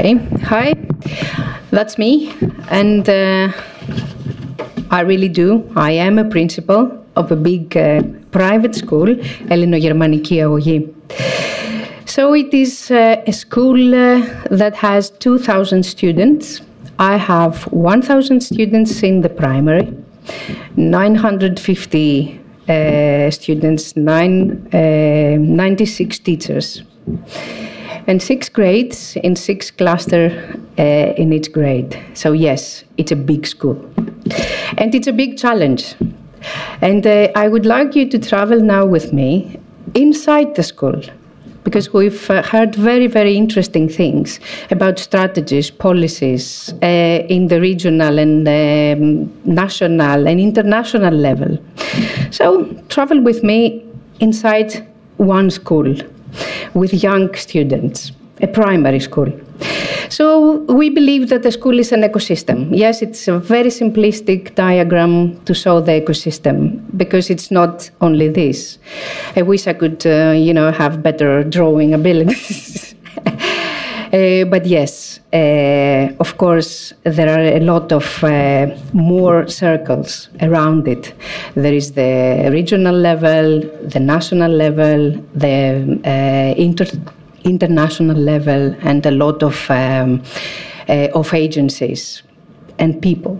Okay, hi, that's me, and I really do. I am a principal of a big private school, Ellinogermaniki Agogi. So it is a school that has 2,000 students. I have 1,000 students in the primary, 950 students, 96 teachers, and 6 grades in 6 clusters in each grade. So yes, it's a big school. And it's a big challenge. And I would like you to travel now with me inside the school, because we've heard very, very interesting things about strategies, policies in the regional and national and international level. So travel with me inside one school with young students, a primary school. So we believe that the school is an ecosystem. Yes, it's a very simplistic diagram to show the ecosystem, because it's not only this. I wish I could, have better drawing abilities. But yes, of course, there are a lot of more circles around it. There is the regional level, the national level, the international level, and a lot of agencies and people.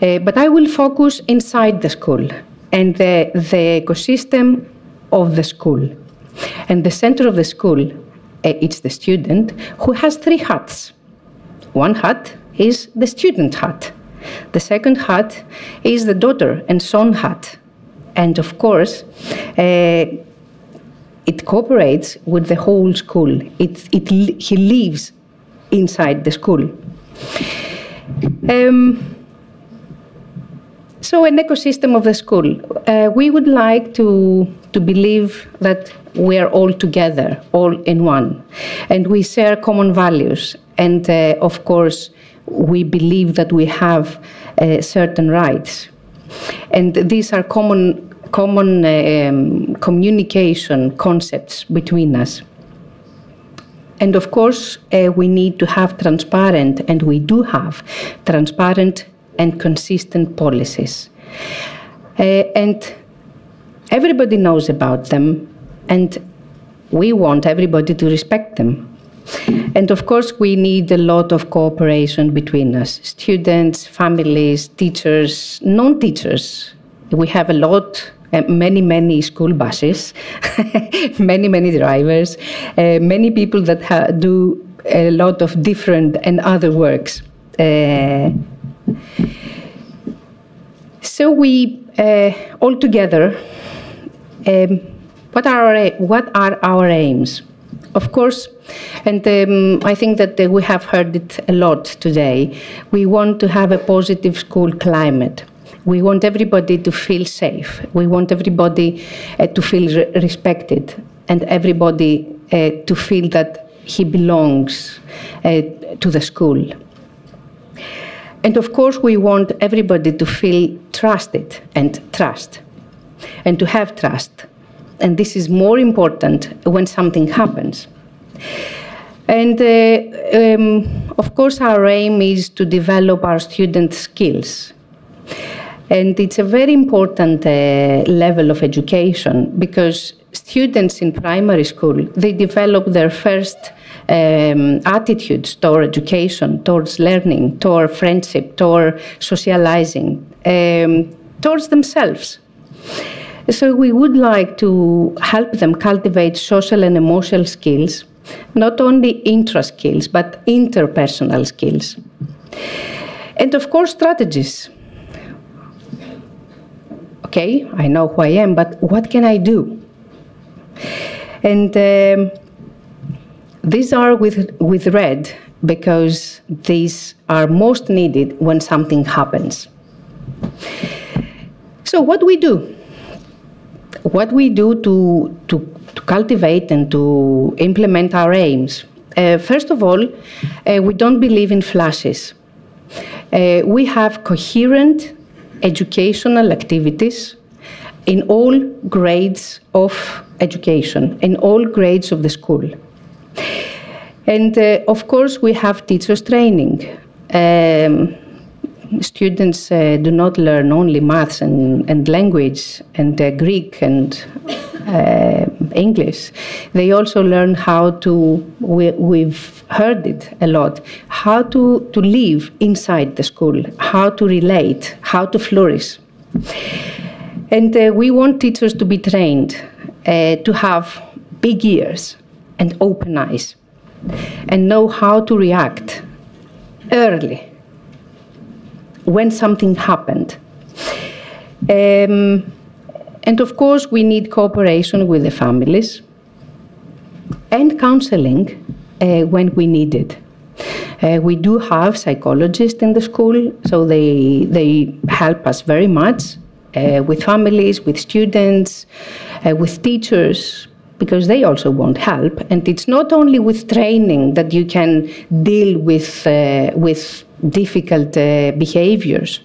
But I will focus inside the school and the ecosystem of the school. And the center of the school, it's the student, who has 3 hats. One hat is the student hat. The second hat is the daughter and son hat. And of course, it cooperates with the whole school. He lives inside the school. So an ecosystem of the school. We would like to believe that we are all together, all in one, and we share common values. And of course, we believe that we have certain rights. And these are common communication concepts between us. And of course, we need to have transparent, and we do have transparent and consistent policies. And everybody knows about them, and we want everybody to respect them. And of course, we need a lot of cooperation between us, students, families, teachers, non-teachers. We have a lot, many school buses, many drivers, many people that do a lot of different and other works. So we all together, what are our aims? Of course, and I think that we have heard it a lot today, we want to have a positive school climate. We want everybody to feel safe. We want everybody to feel respected, and everybody to feel that he belongs to the school. And of course, we want everybody to feel trusted and trust, and to have trust. And this is more important when something happens. And of course, our aim is to develop our student skills. And it's a very important level of education, because students in primary school, they develop their first attitudes toward education, towards learning, toward friendship, toward socializing, towards themselves. So we would like to help them cultivate social and emotional skills, not only intra-skills, but interpersonal skills. And of course, strategies. Okay, I know who I am, but what can I do? And these are with red, because these are most needed when something happens. So what do we do? What we do to cultivate and to implement our aims? First of all, we don't believe in flashes. We have coherent educational activities in all grades of education, in all grades of the school. And of course, we have teachers training. Students do not learn only maths and language and Greek and English. They also learn how to, we've heard it a lot, how to live inside the school, how to relate, how to flourish. And we want teachers to be trained to have big ears and open eyes and know how to react early when something happened. And of course, we need cooperation with the families and counseling when we need it. We do have psychologists in the school, so they help us very much with families, with students, with teachers, because they also want help. And it's not only with training that you can deal with difficult behaviors.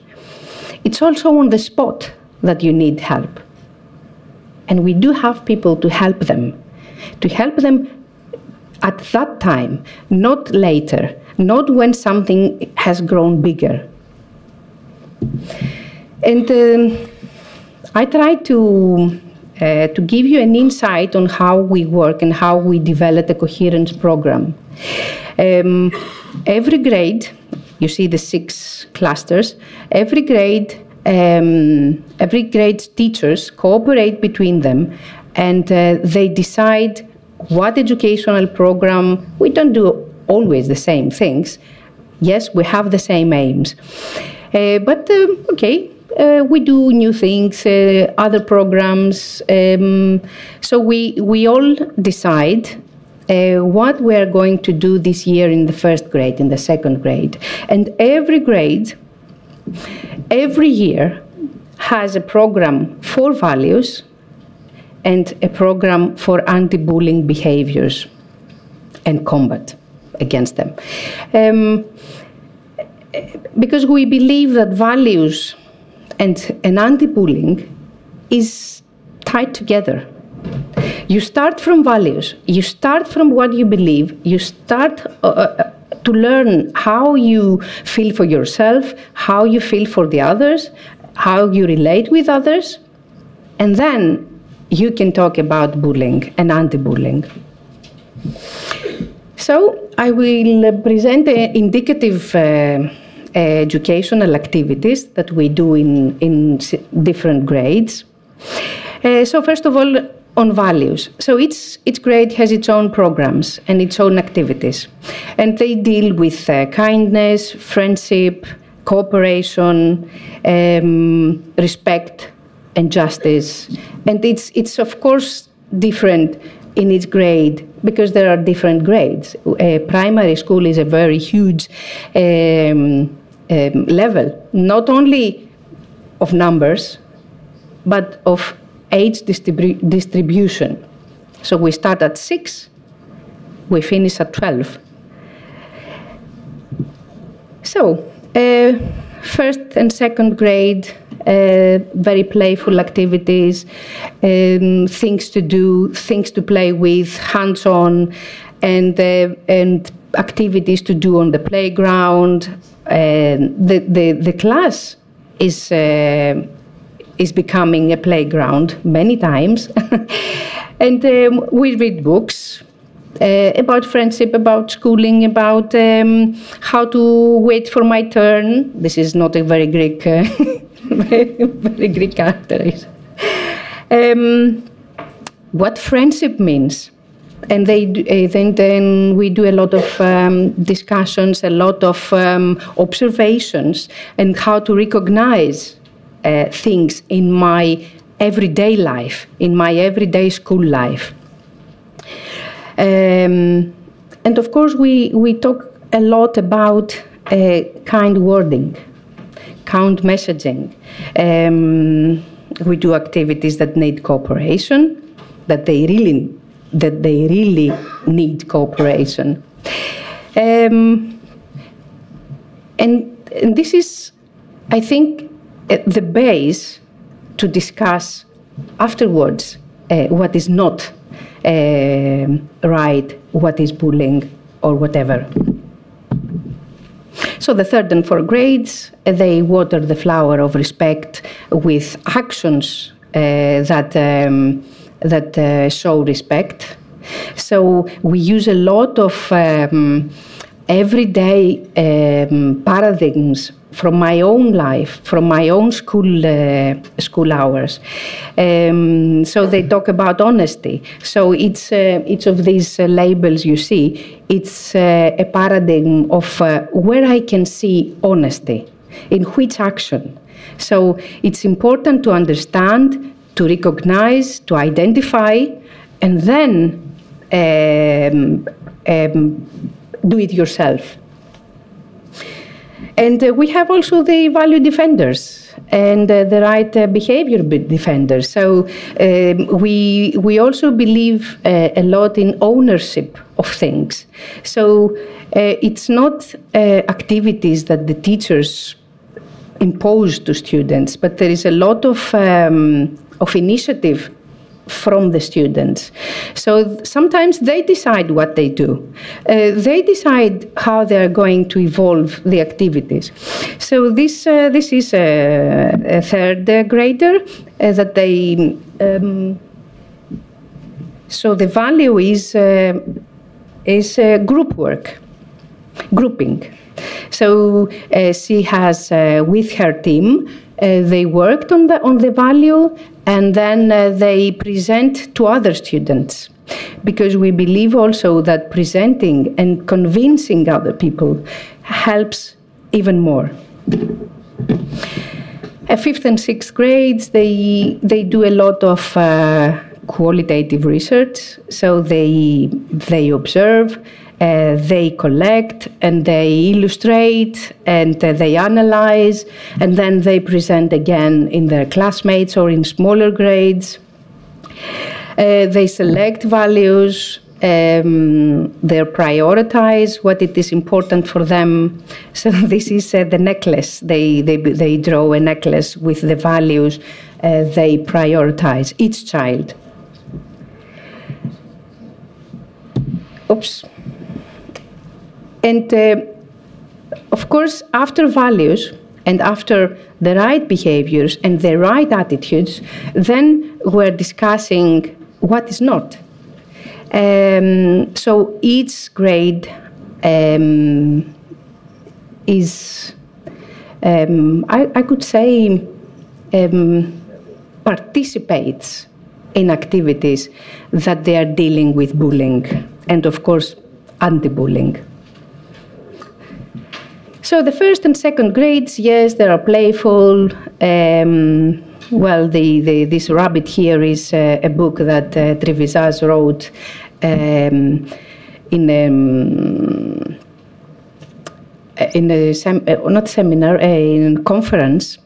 It's also on the spot that you need help. And we do have people to help them at that time, not later, not when something has grown bigger. And I try to give you an insight on how we work and how we develop a coherence program. Every grade, you see the 6 clusters, every grade's teachers cooperate between them, and they decide what educational program. We don't do always the same things. Yes, we have the same aims. But we do new things, other programs. So we all decide what we are going to do this year in the first grade, in the second grade. And every grade, every year, has a program for values and a program for anti-bullying behaviors and combat against them. Because we believe that values and anti-bullying is tied together. You start from values, you start from what you believe, you start to learn how you feel for yourself, how you feel for the others, how you relate with others, and then you can talk about bullying and anti-bullying. So I will present indicative educational activities that we do in different grades. So first of all, on values. So each grade has its own programs and its own activities. And they deal with kindness, friendship, cooperation, respect, and justice. And it's of course different in each grade because there are different grades. Primary school is a very huge level, not only of numbers, but of age distribution. So we start at 6, we finish at 12. So first and second grade, very playful activities, things to do, things to play with, hands-on, and activities to do on the playground. The class is becoming a playground many times. And we read books about friendship, about schooling, about how to wait for my turn. This is not a very Greek, very Greek character. What friendship means. And then we do a lot of discussions, a lot of observations, and how to recognize things in my everyday life, in my everyday school life. And of course, we talk a lot about kind wording, kind messaging. We do activities that need cooperation, that they really need cooperation. And this is, I think, the base to discuss afterwards what is not right, what is bullying, or whatever. So the third and fourth grades, they water the flower of respect with actions that show respect. So we use a lot of everyday paradigms from my own life, from my own school hours. So they talk about honesty. So each of these labels you see, it's a paradigm of where I can see honesty, in which action. So it's important to understand, to recognize, to identify, and then do it yourself. And we have also the value defenders and the right behavior defenders. So we also believe a lot in ownership of things. So it's not activities that the teachers impose to students, but there is a lot of initiative from the students. So sometimes they decide what they do. They decide how they are going to evolve the activities. So this is a third grader that they. So the value is group work, grouping. So she has with her team. They worked on the value, and then they present to other students, because we believe also that presenting and convincing other people helps even more. Fifth and sixth grades, they do a lot of qualitative research. So they observe, they collect, and they illustrate, and they analyze, and then they present again in their classmates or in smaller grades. They select values, they prioritize what it is important for them. So this is the necklace. They draw a necklace with the values they prioritize, each child. Oops. And of course, after values and after the right behaviors and the right attitudes, then we're discussing what is not. So each grade is, I could say, participates in activities that they are dealing with bullying and, of course, anti-bullying. So the first and second grades, yes, they are playful. Well, this rabbit here is a book that Trevisas wrote in a conference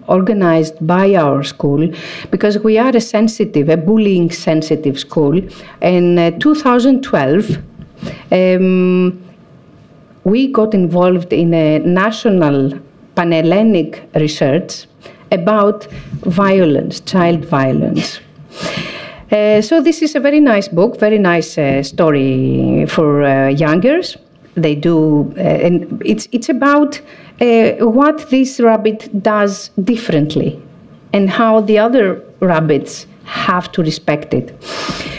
organized by our school, because we are a bullying sensitive school. In 2012, we got involved in a national pan-Hellenic research about violence, child violence. So this is a very nice book, very nice story for youngers. They do, and it's about what this rabbit does differently and how the other rabbits have to respect it.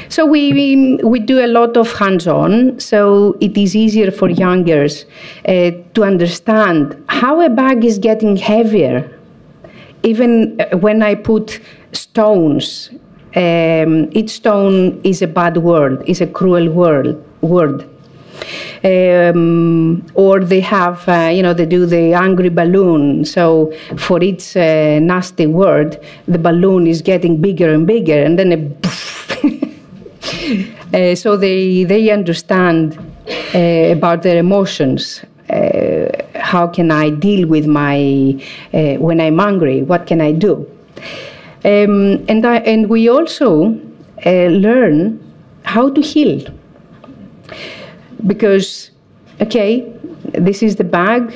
So we do a lot of hands-on, so it is easier for youngers to understand how a bag is getting heavier. Even when I put stones, each stone is a bad word, is a cruel word. Or they have, they do the angry balloon. So for each nasty word, the balloon is getting bigger and bigger, and then a poof. So they understand about their emotions. How can I deal with when I'm angry? What can I do? And we also learn how to heal. Because, okay, this is the bag,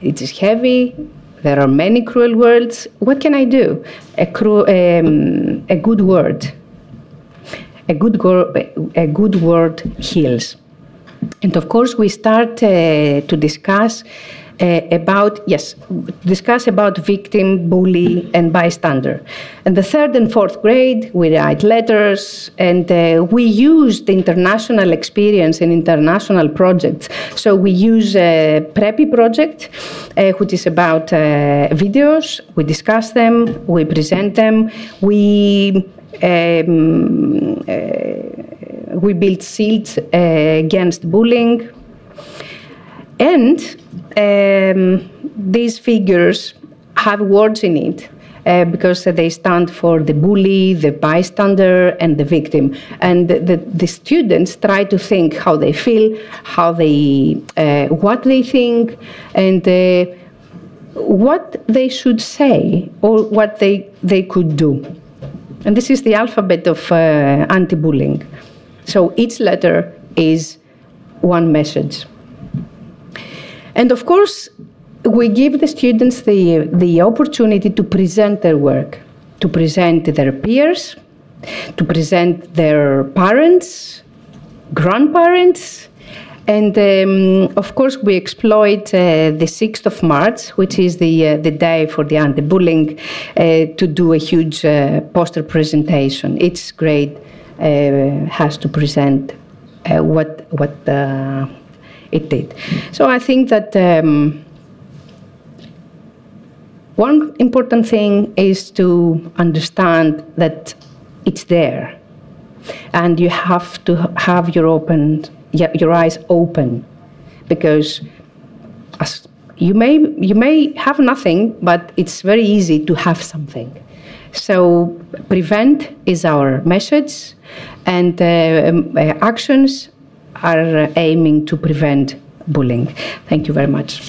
it is heavy, there are many cruel words. What can I do? A good word. a good word heals. And of course, we start to discuss about victim, bully, and bystander. And the 3rd and 4th grade, we write letters, and we use the international experience in international projects. So we use a PREPI project, which is about videos. We discuss them, we present them, we build shields against bullying. And these figures have words in it because they stand for the bully, the bystander, and the victim. And the students try to think how they feel, what they think, and what they should say or what they could do. And this is the alphabet of anti-bullying. So each letter is one message. And of course, we give the students the opportunity to present their work, to present their peers, to present their parents, grandparents, and of course we exploit the 6th of March, which is the day for the anti-bullying, to do a huge poster presentation. Each grade has to present what it did. So I think that one important thing is to understand that it's there, and you have to have your eyes open, because you may have nothing, but it's very easy to have something. So prevent is our message, and actions are aiming to prevent bullying. Thank you very much.